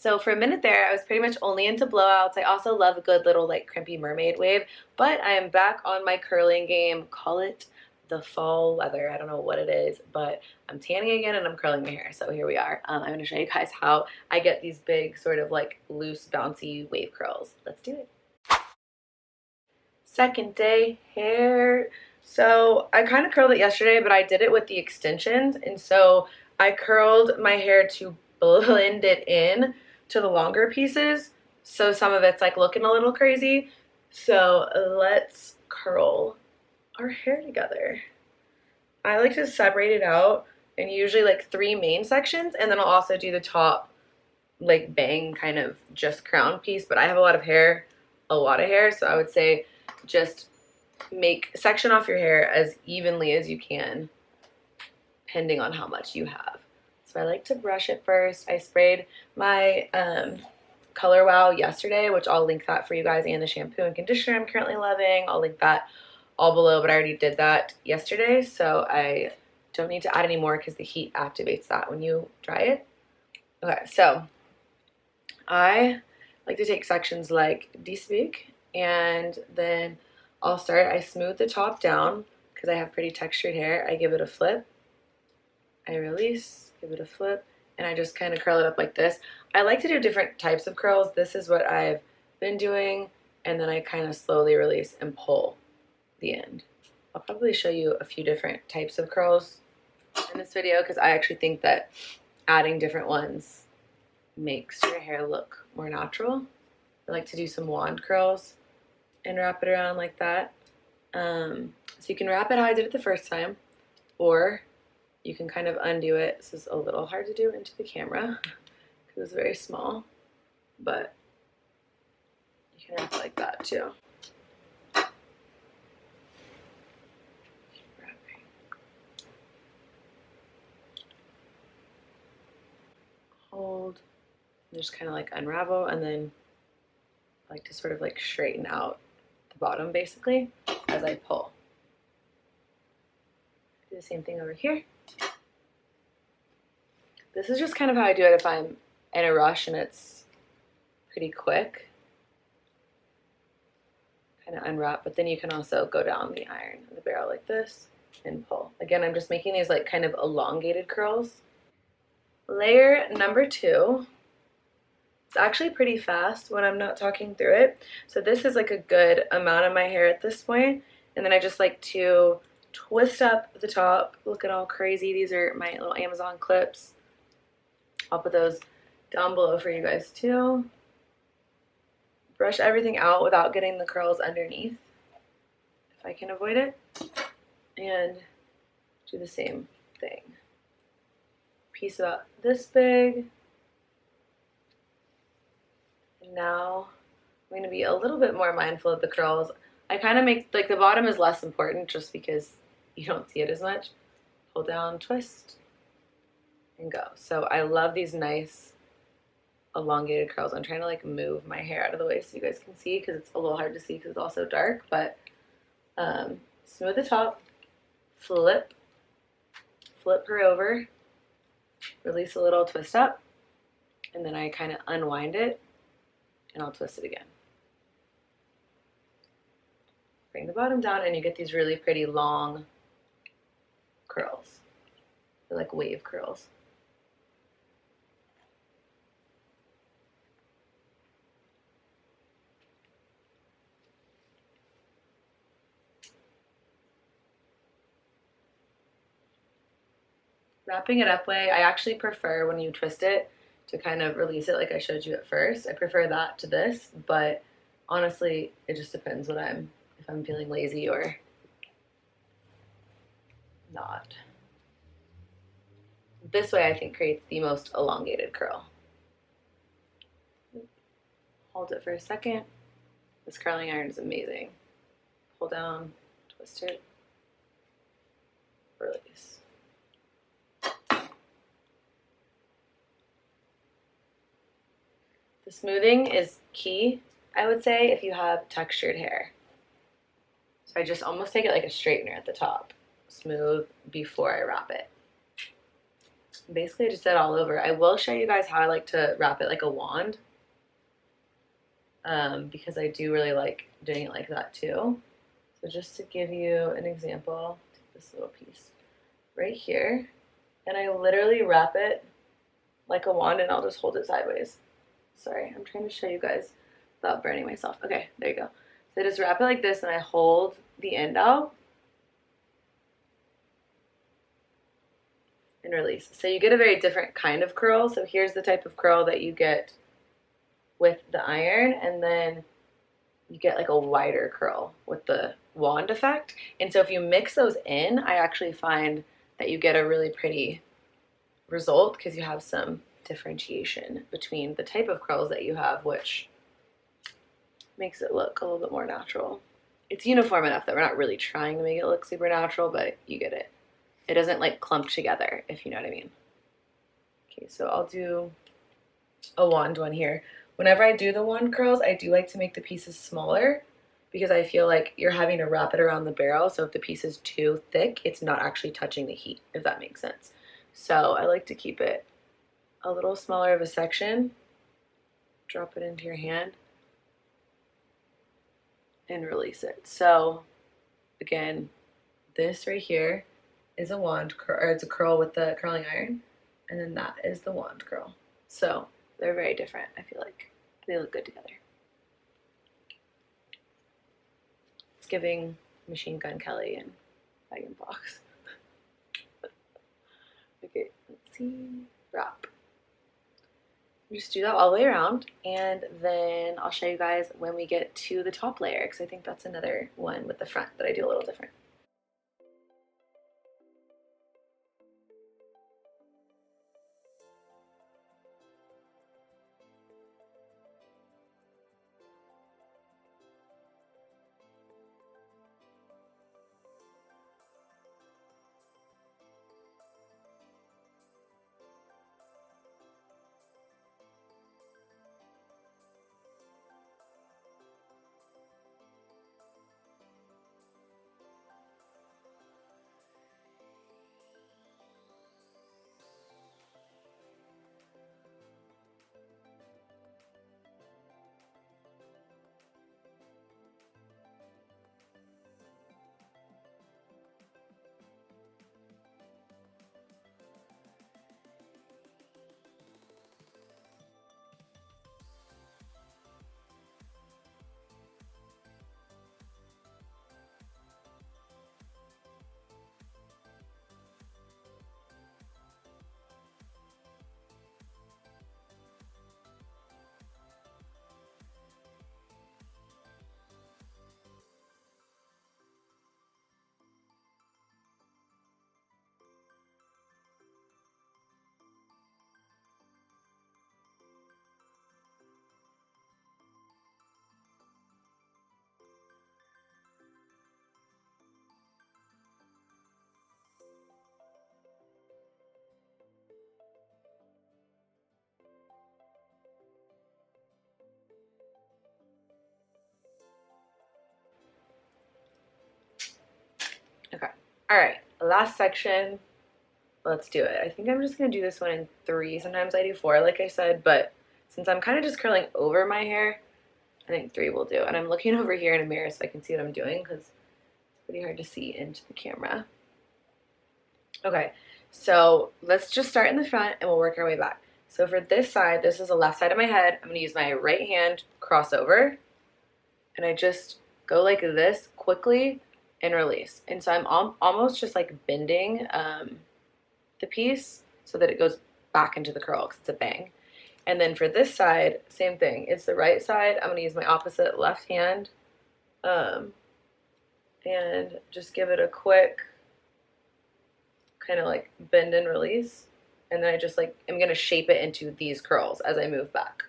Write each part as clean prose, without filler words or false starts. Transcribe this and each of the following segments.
So for a minute there, I was pretty much only into blowouts. I also love a good little like crimpy mermaid wave, but I am back on my curling game. Call it the fall weather. I don't know what it is, but I'm tanning again and I'm curling my hair. So here we are. I'm going to show you guys how I get these big sort of like loose bouncy wave curls. Let's do it. Second day hair. So I kind of curled it yesterday, but I did it with the extensions, and so I curled my hair to blend it in to the longer pieces, so some of it's like looking a little crazy. So let's curl our hair together. I like to separate it out in usually like 3 main sections, and then I'll also do the top like bang kind of just crown piece, but I have a lot of hair, so I would say just section off your hair as evenly as you can, depending on how much you have. So I like to brush it first. I sprayed my Color Wow yesterday, which I'll link that for you guys, and the shampoo and conditioner I'm currently loving. I'll link that all below, but I already did that yesterday, so I don't need to add any more because the heat activates that when you dry it. Okay, so I like to take sections like this big, and then I smooth the top down because I have pretty textured hair. I give it a flip, I release, give it a flip, and I just kind of curl it up like this. I like to do different types of curls. This is what I've been doing, and then I kind of slowly release and pull the end. I'll probably show you a few different types of curls in this video because I actually think that adding different ones makes your hair look more natural. I like to do some wand curls and wrap it around like that. So you can wrap it how I did it the first time, or you can kind of undo it. This is a little hard to do into the camera because it's very small, but you can wrap it like that too. Hold, and just kind of like unravel, and then I like to sort of like straighten out the bottom basically as I pull. Do the same thing over here. This is just kind of how I do it if I'm in a rush and it's pretty quick. Kind of unwrap, but then you can also go down the iron, the barrel like this, and pull. Again, I'm just making these like kind of elongated curls. Layer number 2. It's actually pretty fast when I'm not talking through it. So this is like a good amount of my hair at this point. And then I just like to twist up the top, looking all crazy. These are my little Amazon clips. I'll put those down below for you guys too. Brush everything out without getting the curls underneath, if I can avoid it. And do the same thing. Piece about this big. And now I'm going to be a little bit more mindful of the curls. I kind of make, like the bottom is less important just because you don't see it as much. Pull down, twist, and go. So I love these nice elongated curls. I'm trying to like move my hair out of the way so you guys can see because it's a little hard to see because it's also dark, but smooth the top, flip her over, release a little, twist up, and then I kind of unwind it and I'll twist it again. Bring the bottom down and you get these really pretty long curls. They're like wave curls. Wrapping it up way, I actually prefer when you twist it to kind of release it like I showed you at first. I prefer that to this, but honestly, it just depends if I'm feeling lazy or not. This way I think creates the most elongated curl. Hold it for a second. This curling iron is amazing. Pull down, twist it, release. The smoothing is key, I would say, if you have textured hair. So I just almost take it like a straightener at the top. Smooth before I wrap it. Basically, I just did it all over. I will show you guys how I like to wrap it like a wand, because I do really like doing it like that too. So just to give you an example, take this little piece right here, and I literally wrap it like a wand, and I'll just hold it sideways. Sorry, I'm trying to show you guys without burning myself. Okay, there you go. So I just wrap it like this, and I hold the end out and release. So you get a very different kind of curl. So here's the type of curl that you get with the iron, and then you get like a wider curl with the wand effect. And so if you mix those in, I actually find that you get a really pretty result because you have some differentiation between the type of curls that you have, which makes it look a little bit more natural. It's uniform enough that we're not really trying to make it look super natural, but you get it. It doesn't like clump together, if you know what I mean. Okay, so I'll do a wand one here. Whenever I do the wand curls, I do like to make the pieces smaller because I feel like you're having to wrap it around the barrel. So if the piece is too thick, it's not actually touching the heat, if that makes sense. So I like to keep it a little smaller of a section. Drop it into your hand and release it. So again, this right here is a wand curl, or it's a curl with the curling iron, and then that is the wand curl. So they're very different. I feel like they look good together. It's giving Machine Gun Kelly and Bag and Box. Okay, let's see. Wrap. Just do that all the way around, and then I'll show you guys when we get to the top layer, because I think that's another one with the front that I do a little different. Okay. All right. Last section. Let's do it. I think I'm just going to do this one in 3. Sometimes I do 4, like I said, but since I'm kind of just curling over my hair, I think 3 will do. And I'm looking over here in a mirror so I can see what I'm doing because it's pretty hard to see into the camera. Okay. So let's just start in the front and we'll work our way back. So for this side, this is the left side of my head. I'm going to use my right hand crossover, and I just go like this quickly and release. And so I'm almost just like bending the piece so that it goes back into the curl because it's a bang. And then for this side, same thing. It's the right side. I'm going to use my opposite left hand and just give it a quick kind of like bend and release. And then I just like, I'm going to shape it into these curls as I move back.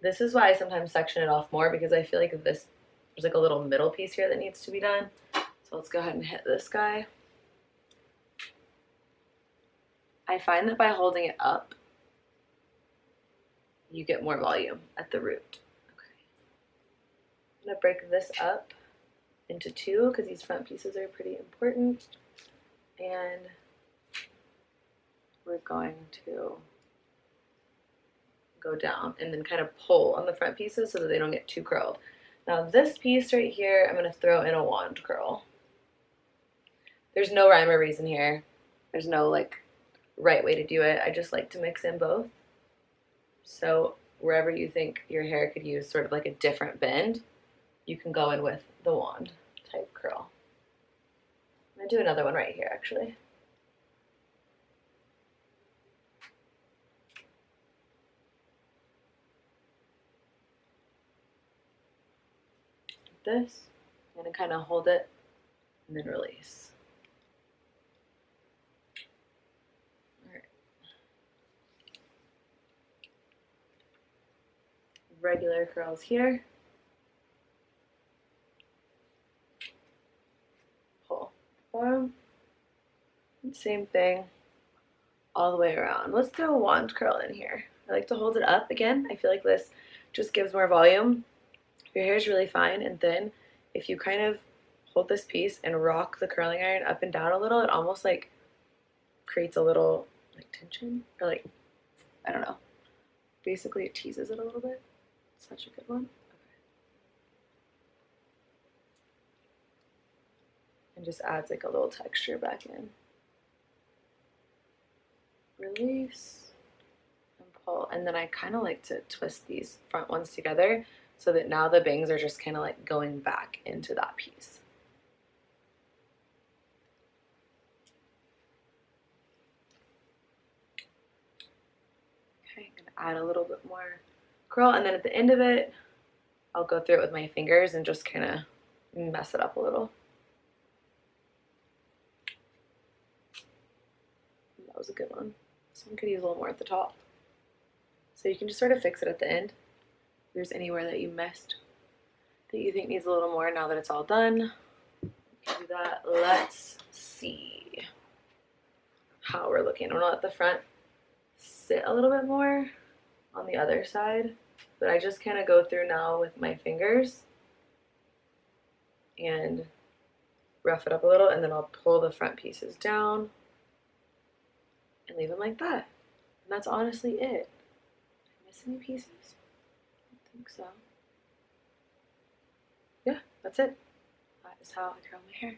This is why I sometimes section it off more, because I feel like there's like a little middle piece here that needs to be done. So let's go ahead and hit this guy. I find that by holding it up, you get more volume at the root. Okay. I'm gonna break this up into two because these front pieces are pretty important. And we're going to go down and then kind of pull on the front pieces so that they don't get too curled. Now this piece right here, I'm going to throw in a wand curl. There's no rhyme or reason here. There's no like right way to do it. I just like to mix in both. So wherever you think your hair could use sort of like a different bend, you can go in with the wand type curl. I'm going to do another one right here actually. This, I'm going to kind of hold it and then release. All right. Regular curls here. Pull. Bottom. Same thing all the way around. Let's throw a wand curl in here. I like to hold it up again. I feel like this just gives more volume. Your hair is really fine and thin. If you kind of hold this piece and rock the curling iron up and down a little, it almost like creates a little like tension or like, I don't know. Basically it teases it a little bit. Such a good one. Okay. And just adds like a little texture back in. Release and pull. And then I kind of like to twist these front ones together so that now the bangs are just kind of like going back into that piece. Okay, I'm gonna add a little bit more curl, and then at the end of it, I'll go through it with my fingers and just kind of mess it up a little. That was a good one. This one could use a little more at the top. So you can just sort of fix it at the end. If there's anywhere that you missed that you think needs a little more now that it's all done, do that. Let's see how we're looking. I'm gonna let the front sit a little bit more on the other side, but I just kind of go through now with my fingers and rough it up a little, and then I'll pull the front pieces down and leave them like that. And that's honestly it. Did I miss any pieces? I don't think so. Yeah, that's it. That is how I curl my hair.